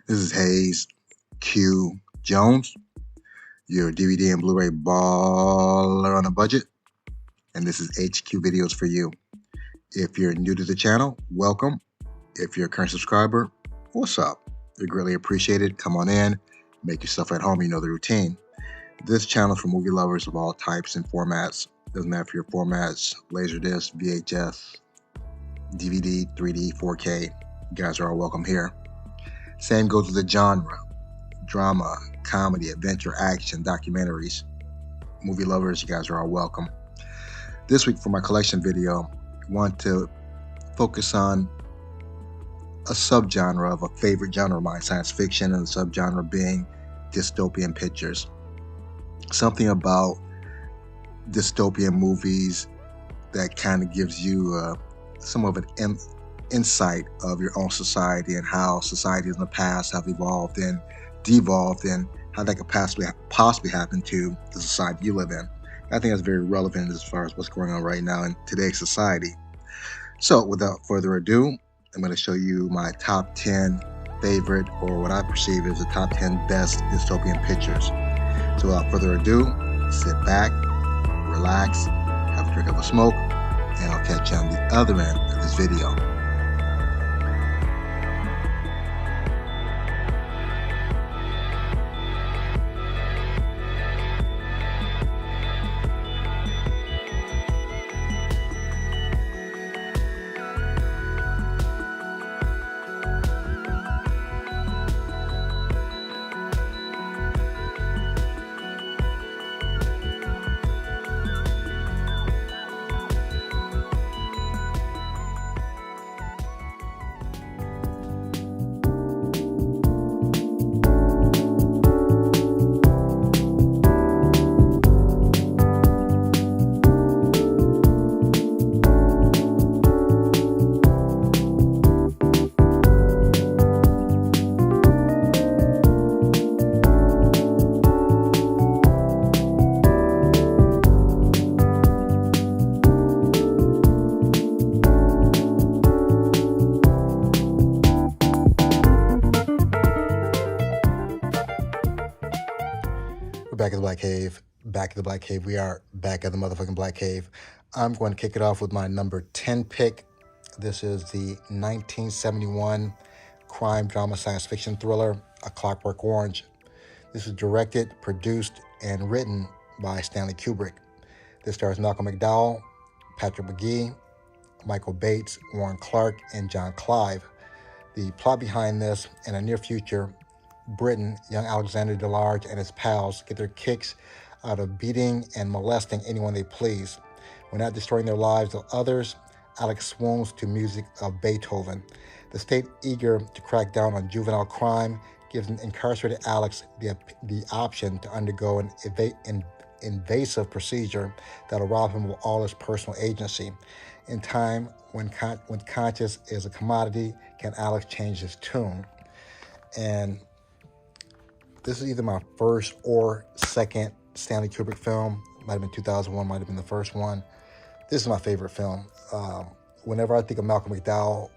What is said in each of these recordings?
This is Hayes Q Jones, your DVD and Blu-ray baller on a budget, and this is HQ Videos for you. If you're new to the channel, welcome. If you're a current subscriber, what's up? We greatly appreciate it. Come on in, make yourself at home. You know the routine. This channel is for movie lovers of all types and formats. Doesn't matter if your formats, Laserdisc, VHS, DVD, 3D, 4K. You guys are all welcome here. Same goes with the genre. Drama, comedy, adventure, action, documentaries. Movie lovers, you guys are all welcome. This week for my collection video, I want to focus on a subgenre of a favorite genre of mine, science fiction, and the subgenre being dystopian pictures. Something about dystopian movies that kind of gives you some of an insight of your own society and how societies in the past have evolved and devolved and how that could possibly happen to the society you live in. I think that's very relevant as far as what's going on right now in today's society. So without further ado, I'm going to show you my top 10 favorite, or what I perceive as the top 10 best dystopian pictures. So without further ado, sit back, relax, have a drink of a smoke, and I'll catch you on the other end of this video. We're back at the Black Cave. Back at the Black Cave. We are back at the motherfucking Black Cave. I'm going to kick it off with my number 10 pick. This is the 1971 crime drama science fiction thriller, A Clockwork Orange. This is directed, produced, and written by Stanley Kubrick. This stars Malcolm McDowell, Patrick McGee, Michael Bates, Warren Clark, and John Clive. The plot behind this: in a near future, Britain, young Alexander Delarge and his pals get their kicks out of beating and molesting anyone they please. When not destroying their lives of others, Alex swoons to music of Beethoven. The state, eager to crack down on juvenile crime, gives an incarcerated Alex the option to undergo an invasive procedure that will rob him of all his personal agency. In time, when conscience is a commodity, can Alex change his tune? And this is either my first or second Stanley Kubrick film. Might have been 2001, might have been the first one. This is my favorite film. Whenever I think of Malcolm McDowell,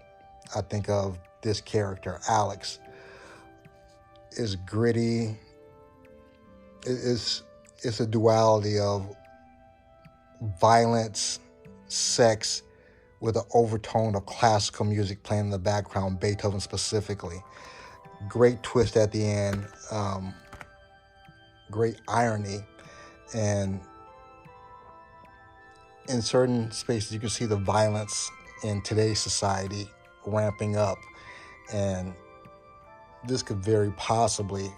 I think of this character, Alex. It's gritty. It's a duality of violence, sex, with an overtone of classical music playing in the background, Beethoven specifically. Great twist at the end, great irony, and in certain spaces you can see the violence in today's society ramping up, and this could very possibly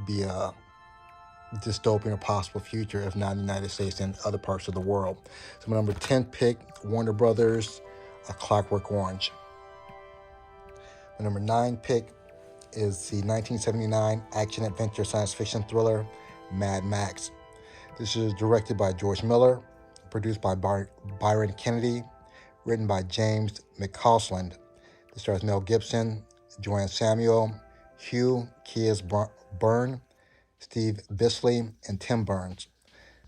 be a dystopian or possible future, if not in the United States and other parts of the world. So my number 10 pick, Warner Brothers, A Clockwork Orange. My number 9 pick is the 1979 action-adventure science fiction thriller, Mad Max. This is directed by George Miller, produced by Byron Kennedy, written by James McCausland. This stars Mel Gibson, Joanne Samuel, Hugh Byrne, Steve Bisley, and Tim Burns.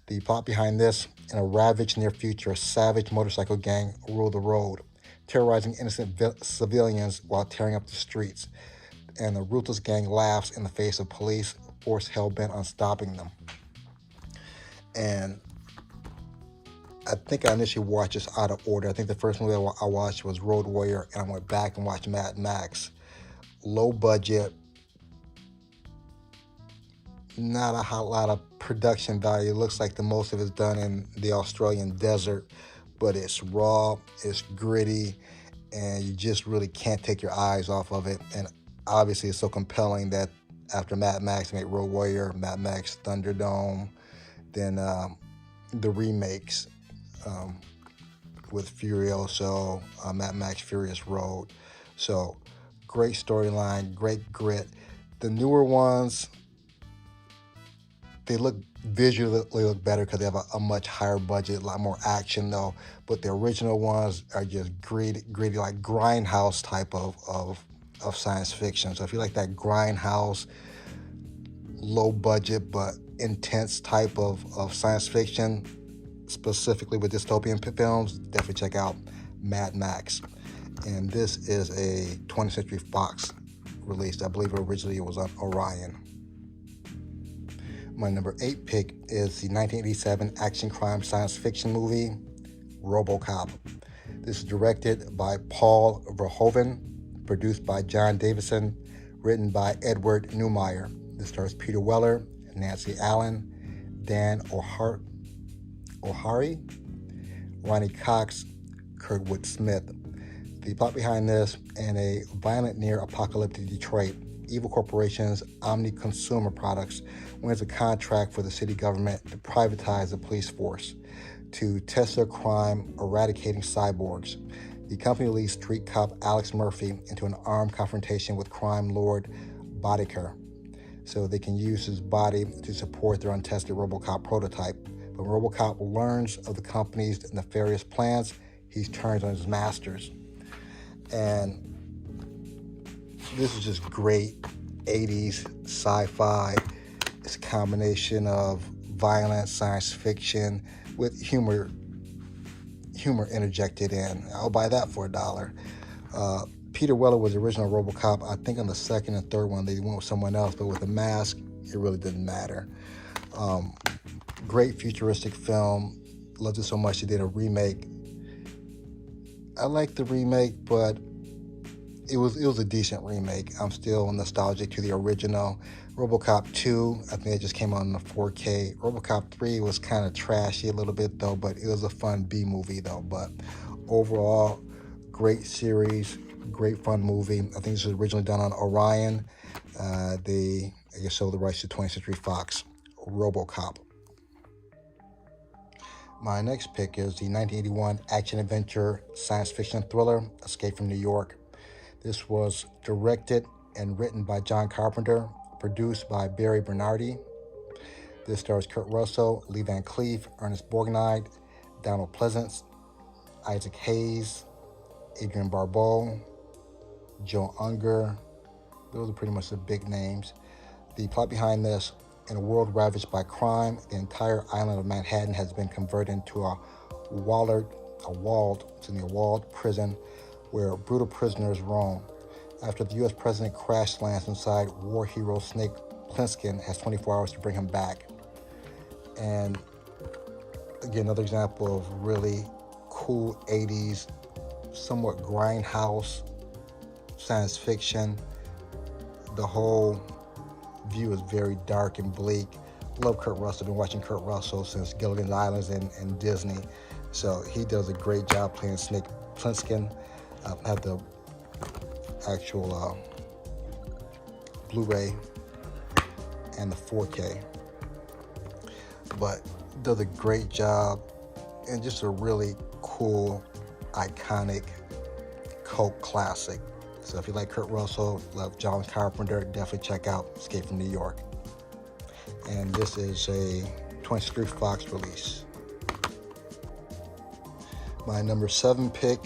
The plot behind this: in a ravaged near future, a savage motorcycle gang rule the road, terrorizing innocent civilians while tearing up the streets. and the ruthless gang laughs in the face of police force hell-bent on stopping them. And I think I initially watched this out of order. I think the first movie I watched was Road Warrior, and I went back and watched Mad Max. Low budget, not a whole lot of production value. It looks like the most of it's done in the Australian desert, but it's raw, it's gritty, and you just really can't take your eyes off of it. And obviously it's so compelling that after Mad Max made Road Warrior, Mad Max Thunderdome, then the remakes with Furioso, Mad Max Furious Road. So great storyline, great grit. The newer ones, they visually look better because they have a much higher budget, a lot more action though. But the original ones are just gritty like grindhouse type of science fiction. So if you like that grindhouse, low budget but intense type of science fiction, specifically with dystopian films, definitely check out Mad Max. And this is a 20th Century Fox release. I believe originally it was on Orion. My number 8 pick is the 1987 action crime science fiction movie, RoboCop. This is directed by Paul Verhoeven, produced by John Davison, written by Edward Neumeier. This stars Peter Weller, Nancy Allen, Dan O'Hare, Ronnie Cox, Kurtwood Smith. The plot behind this: in a violent near-apocalyptic Detroit, evil corporation's Omni Consumer Products wins a contract for the city government to privatize the police force to test their crime eradicating cyborgs. The company leads street cop Alex Murphy into an armed confrontation with crime lord Boddicker, so they can use his body to support their untested RoboCop prototype. But when RoboCop learns of the company's nefarious plans, he turns on his masters. And this is just great 80s sci-fi. It's a combination of violence, science fiction, with humor interjected in. I'll buy that for $1. Peter Weller was the original RoboCop. I think on the second and third one they went with someone else, but with the mask, it really didn't matter. Great futuristic film. Loved it so much they did a remake. I like the remake, but it was a decent remake. I'm still nostalgic to the original. RoboCop 2, I think it just came out in the 4K. RoboCop 3 was kind of trashy a little bit though, but it was a fun B movie though. But overall, great series, great fun movie. I think this was originally done on Orion. They, I guess, sold the rights to 20th Century Fox. RoboCop. My next pick is the 1981 action-adventure science fiction thriller, Escape from New York. This was directed and written by John Carpenter, produced by Barry Bernardi. This stars Kurt Russell, Lee Van Cleef, Ernest Borgnine, Donald Pleasance, Isaac Hayes, Adrian Barbeau, Joe Unger. Those are pretty much the big names. The plot behind this: in a world ravaged by crime, the entire island of Manhattan has been converted into a walled prison where brutal prisoners roam. After the U.S. president crash lands inside, war hero Snake Plissken has 24 hours to bring him back. And again, another example of really cool 80s, somewhat grindhouse science fiction. The whole view is very dark and bleak. Love Kurt Russell. Been watching Kurt Russell since Gilligan's Island and Disney. So he does a great job playing Snake Plissken. I have the actual Blu-ray and the 4K. But does a great job and just a really cool, iconic cult classic. So if you like Kurt Russell, love John Carpenter, definitely check out Escape from New York. And this is a 20th Century Fox release. My number 7 pick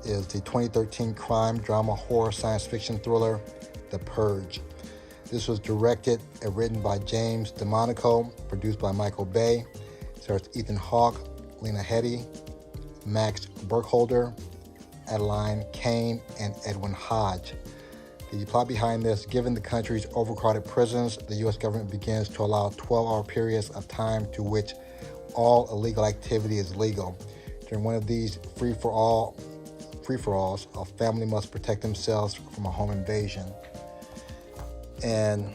is the 2013 crime, drama, horror, science fiction thriller, The Purge. This was directed and written by James DeMonico, produced by Michael Bay. It stars Ethan Hawke, Lena Headey, Max Burkholder, Adeline Kane, and Edwin Hodge. The plot behind this: given the country's overcrowded prisons, the U.S. government begins to allow 12-hour periods of time to which all illegal activity is legal. During one of these free-for-alls, a family must protect themselves from a home invasion. And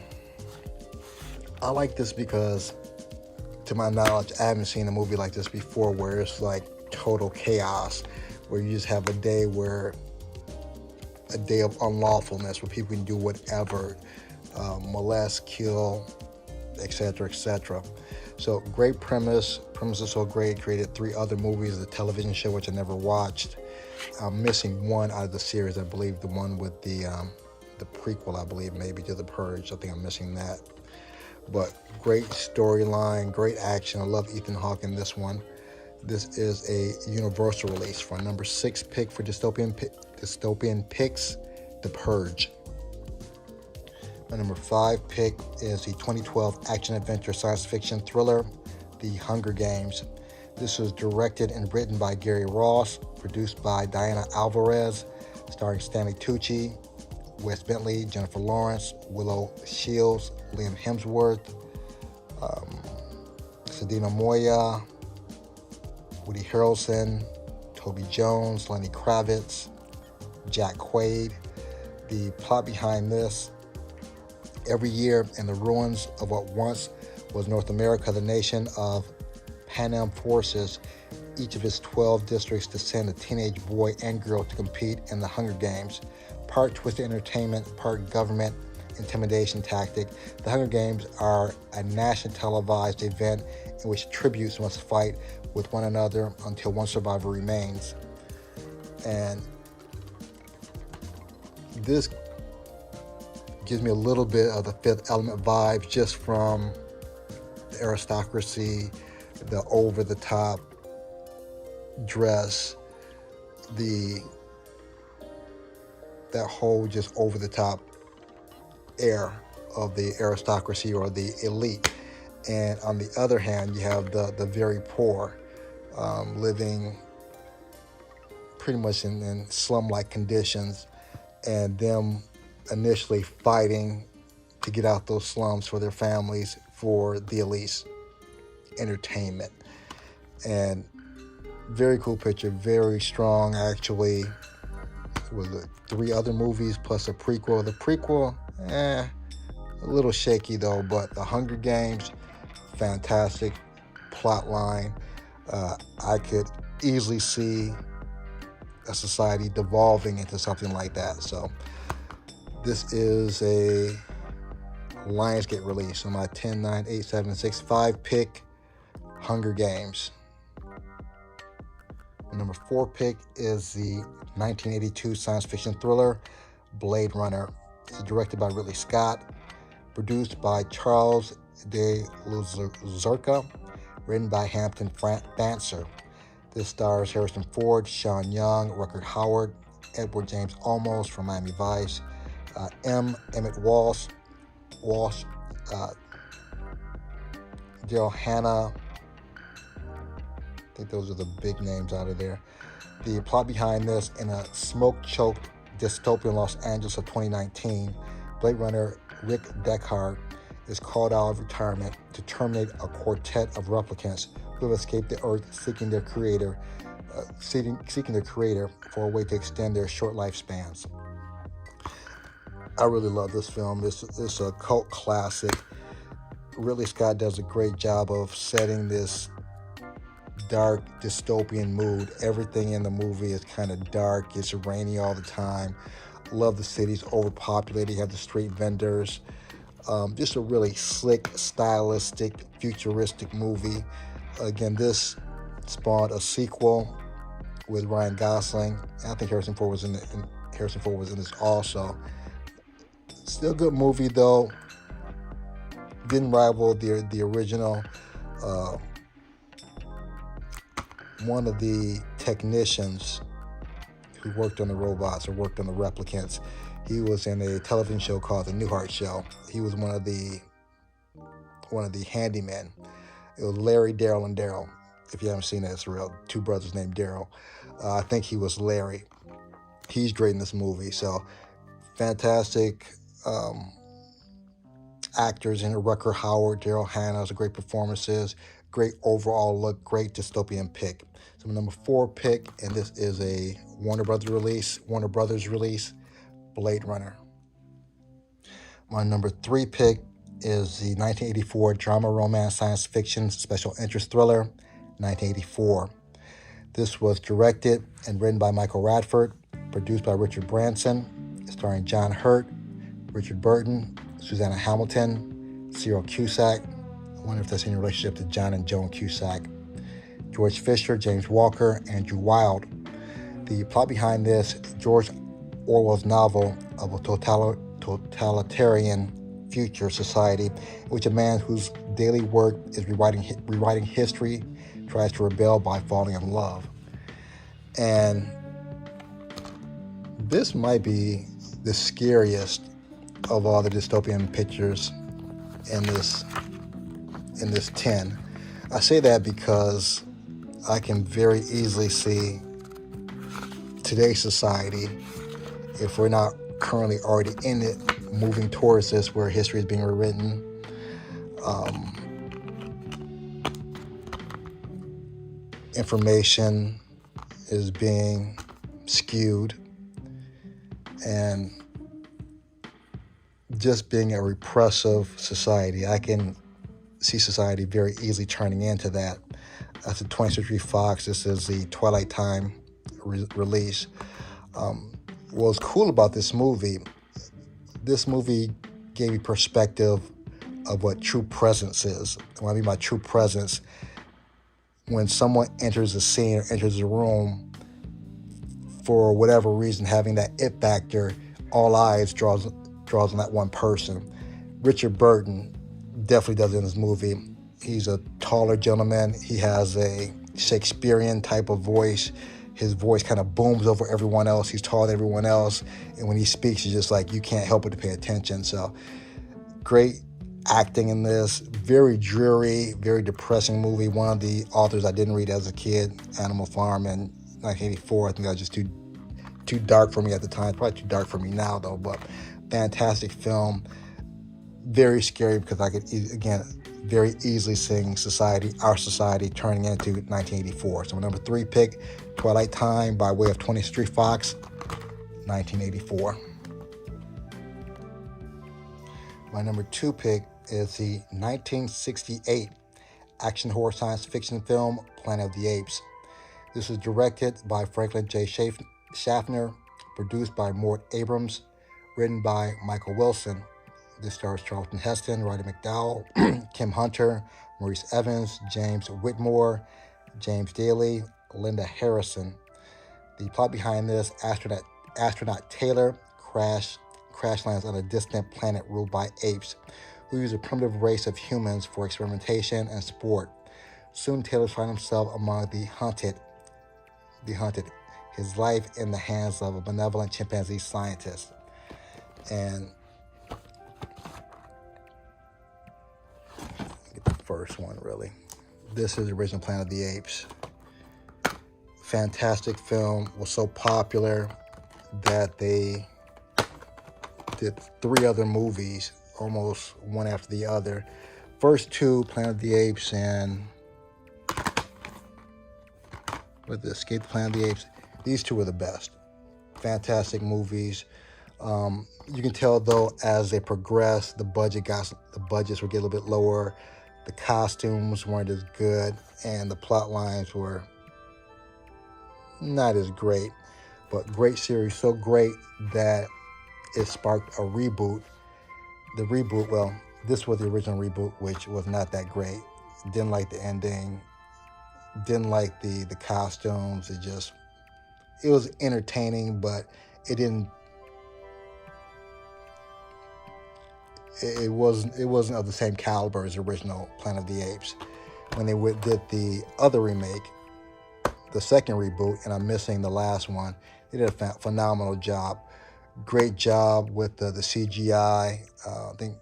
I like this because, to my knowledge, I haven't seen a movie like this before where it's like total chaos, where you just have a day of unlawfulness where people can do whatever, molest, kill, etc., etc. So great premise. Premise is so great. Created 3 other movies, the television show, which I never watched. I'm missing one out of the series, I believe, the one with the prequel, I believe, maybe, to The Purge. I think I'm missing that. But great storyline, great action. I love Ethan Hawke in this one. This is a universal release for a number 6 pick for Dystopian Picks, The Purge. My number 5 pick is the 2012 action-adventure science fiction thriller, The Hunger Games. This was directed and written by Gary Ross, produced by Diana Alvarez, starring Stanley Tucci, Wes Bentley, Jennifer Lawrence, Willow Shields, Liam Hemsworth, Sadina Moya, Woody Harrelson, Toby Jones, Lenny Kravitz, Jack Quaid. The plot behind this: every year in the ruins of what once was North America, the nation of Panem forces, each of its 12 districts, to send a teenage boy and girl to compete in the Hunger Games. Part twisted entertainment, part government intimidation tactic, the Hunger Games are a national televised event in which tributes must fight with one another until one survivor remains. And this gives me a little bit of the Fifth Element vibes, just from the aristocracy, the over-the-top dress, that whole just over-the-top air of the aristocracy or the elite. And on the other hand, you have the very poor, living pretty much in slum-like conditions, and them initially fighting to get out those slums for their families, for the elite's entertainment. And very cool picture, very strong, actually. Was it 3 other movies plus a prequel? The prequel, a little shaky though, but The Hunger Games, fantastic plot line. I could easily see a society devolving into something like that. So this is a Lionsgate release. So my 10, 9, 8, 7, 6, 5 pick, Hunger Games. Number 4 pick is the 1982 science fiction thriller, Blade Runner. It's directed by Ridley Scott, produced by Charles de Luzerka, written by Hampton Fancer. This stars Harrison Ford, Sean Young, Rutger Hauer, Edward James Olmos from Miami Vice, Emmett Walsh, Daryl Hannah. I think those are the big names out of there. The plot behind this: in a smoke-choked dystopian Los Angeles of 2019, Blade Runner Rick Deckard is called out of retirement to terminate a quartet of replicants who have escaped the Earth, seeking their creator for a way to extend their short lifespans. I really love this film. This is a cult classic. Ridley Scott does a great job of setting this dark dystopian mood. Everything in the movie is kind of dark. It's rainy all the time. Love the city's overpopulated. You have the street vendors. Just a really slick, stylistic, futuristic movie. Again, this spawned a sequel with Ryan Gosling. I think Harrison Ford was in this also. Still a good movie though. Didn't rival the original. One of the technicians who worked on the robots or worked on the replicants, he was in a television show called The Newhart Show. He was one of the handymen. It was Larry, Daryl, and Daryl. If you haven't seen it, it's real. 2 brothers named Daryl. I think he was Larry. He's great in this movie. So Fantastic actors in Rucker Howard, Daryl Hannah, great performances, great overall look, great dystopian pick. So my number 4 pick, and this is a Warner Brothers release, Blade Runner. My number 3 pick is the 1984 drama, romance, science fiction, special interest thriller, 1984. This was directed and written by Michael Radford, produced by Richard Branson, starring John Hurt, Richard Burton, Susanna Hamilton, Cyril Cusack. I wonder if that's any relationship to John and Joan Cusack. George Fisher, James Walker, Andrew Wilde. The plot behind this, George Orwell's novel of a totalitarian future society in which a man whose daily work is rewriting history tries to rebel by falling in love. And this might be the scariest of all the dystopian pictures in this 10. I say that because I can very easily see today's society, if we're not currently already in it, moving towards this where history is being rewritten. Information is being skewed, and just being a repressive society. I can see society very easily turning into that. That's the 20th Century Fox. This is the Twilight Time release. What's cool about this movie gave me perspective of what true presence is. When I mean by true presence, when someone enters a scene or enters a room, for whatever reason, having that it factor, all eyes draws on that one person. Richard Burton definitely does it in this movie. He's a taller gentleman. He has a Shakespearean type of voice. His voice kind of booms over everyone else. He's taller than everyone else. And when he speaks, it's just like you can't help but to pay attention. So great acting in this. Very dreary, very depressing movie. One of the authors I didn't read as a kid, Animal Farm in 1984. I think that was just too dark for me at the time. It's probably too dark for me now, though. But fantastic film. Very scary because I could, again, very easily seeing our society turning into 1984. So my number 3 pick, Twilight Time by way of 20th Century Fox, 1984. My number 2 pick is the 1968 action horror science fiction film, Planet of the Apes. This was directed by Franklin J. Schaffner, produced by Mort Abrams, written by Michael Wilson. This stars Charlton Heston, Roddy McDowall, Kim Hunter, Maurice Evans, James Whitmore, James Daly, Linda Harrison. The plot behind this, astronaut Taylor crash lands on a distant planet ruled by apes, who use a primitive race of humans for experimentation and sport. Soon Taylor finds himself among the hunted, his life in the hands of a benevolent chimpanzee scientist. And first one, really. This is the original Planet of the Apes. Fantastic film. Was so popular that they did 3 other movies, almost one after the other. First 2, Planet of the Apes and Escape the Planet of the Apes. These 2 were the best. Fantastic movies. You can tell though, as they progressed, the budgets would get a little bit lower. The costumes weren't as good, and the plot lines were not as great. But great series, so great that it sparked a reboot. The reboot, well, this was the original reboot, which was not that great. Didn't like the ending. Didn't like the costumes. It was entertaining, but it didn't. It wasn't of the same caliber as the original Planet of the Apes. When they did the other remake, the second reboot, and I'm missing the last one, they did a phenomenal job. Great job with the CGI. I think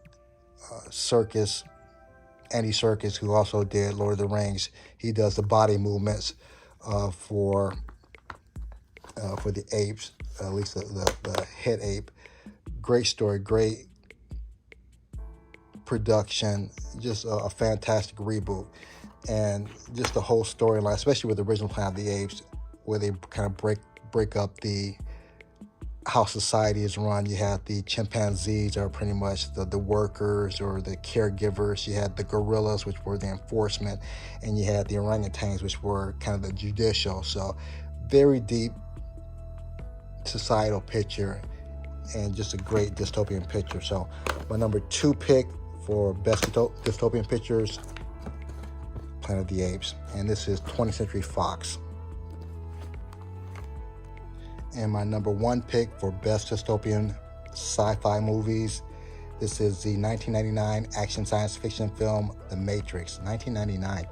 Andy Serkis, who also did Lord of the Rings, he does the body movements for the apes, at least the head ape. Great story, great production, just a fantastic reboot. And just the whole storyline, especially with the original Planet of the Apes, where they kind of break up the how society is run. You have the chimpanzees are pretty much the workers or the caregivers. You had the gorillas, which were the enforcement, and you had the orangutans, which were kind of the judicial. So very deep societal picture and just a great dystopian picture. So my number 2 pick for best dystopian pictures, Planet of the Apes, and this is 20th Century Fox. And my number 1 pick for best dystopian sci-fi movies, this is the 1999 action science fiction film The Matrix. 1999,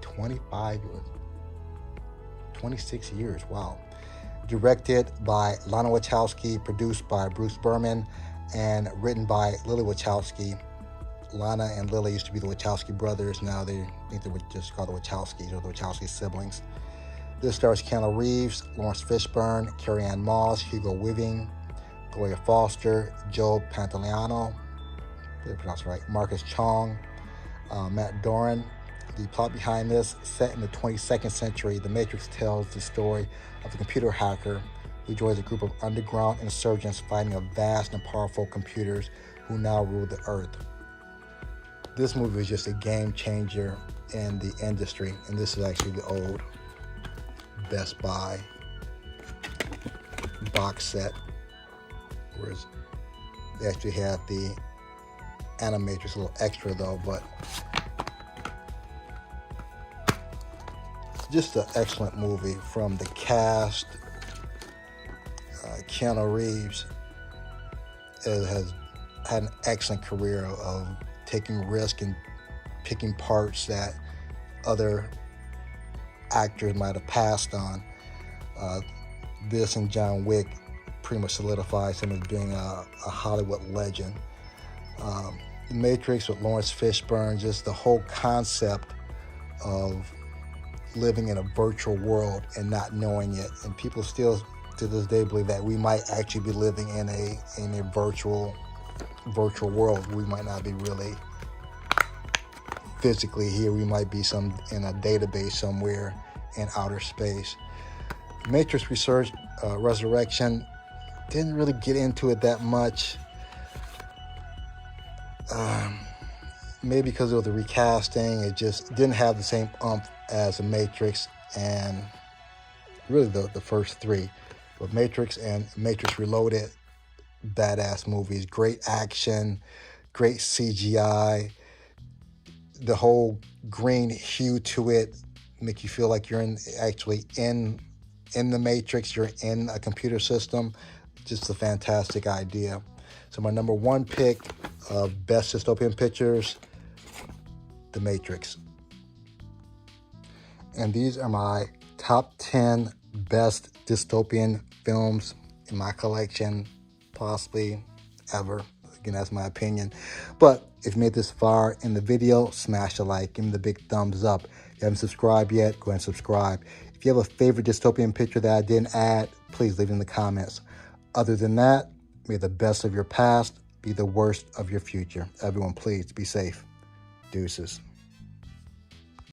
26 years, wow. Directed by Lana Wachowski, produced by Bruce Berman, and written by Lily Wachowski. Lana and Lily used to be the Wachowski brothers. Now they think they would just call the Wachowskis or the Wachowski siblings. This stars Keanu Reeves, Lawrence Fishburne, Carrie-Anne Moss, Hugo Weaving, Gloria Foster, Joe Pantoliano, did I pronounce it right, Marcus Chong, Matt Doran. The plot behind this, set in the 22nd century, The Matrix tells the story of a computer hacker who joins a group of underground insurgents fighting a vast and powerful computers who now rule the earth. This movie is just a game changer in the industry, and this is actually the old Best Buy box set, whereas they actually had the Animatrix, a little extra though, but just an excellent movie. From the cast, Keanu Reeves has had an excellent career of taking risk and picking parts that other actors might have passed on. This and John Wick pretty much solidifies him as being a Hollywood legend. The Matrix with Lawrence Fishburne, just the whole concept of living in a virtual world and not knowing it, and people still to this day believe that we might actually be living in a virtual world. We might not be really physically here. We might be in a database somewhere in outer space. Matrix Research Resurrection didn't really get into it that much. Maybe because of the recasting, it just didn't have the same oomph as the Matrix and really the first 3. But Matrix and Matrix Reloaded, badass movies, great action, great CGI, the whole green hue to it make you feel like you're actually in the Matrix, you're in a computer system. Just a fantastic idea. So my number 1 pick of best dystopian pictures, The Matrix. And these are my top 10 best dystopian films in my collection, possibly ever. Again, that's my opinion. But if you made this far in the video, smash a like, give me the big thumbs up. If you haven't subscribed yet, go ahead and subscribe. If you have a favorite dystopian picture that I didn't add, please leave it in the comments. Other than that, may the best of your past be the worst of your future. Everyone, please be safe. Deuces.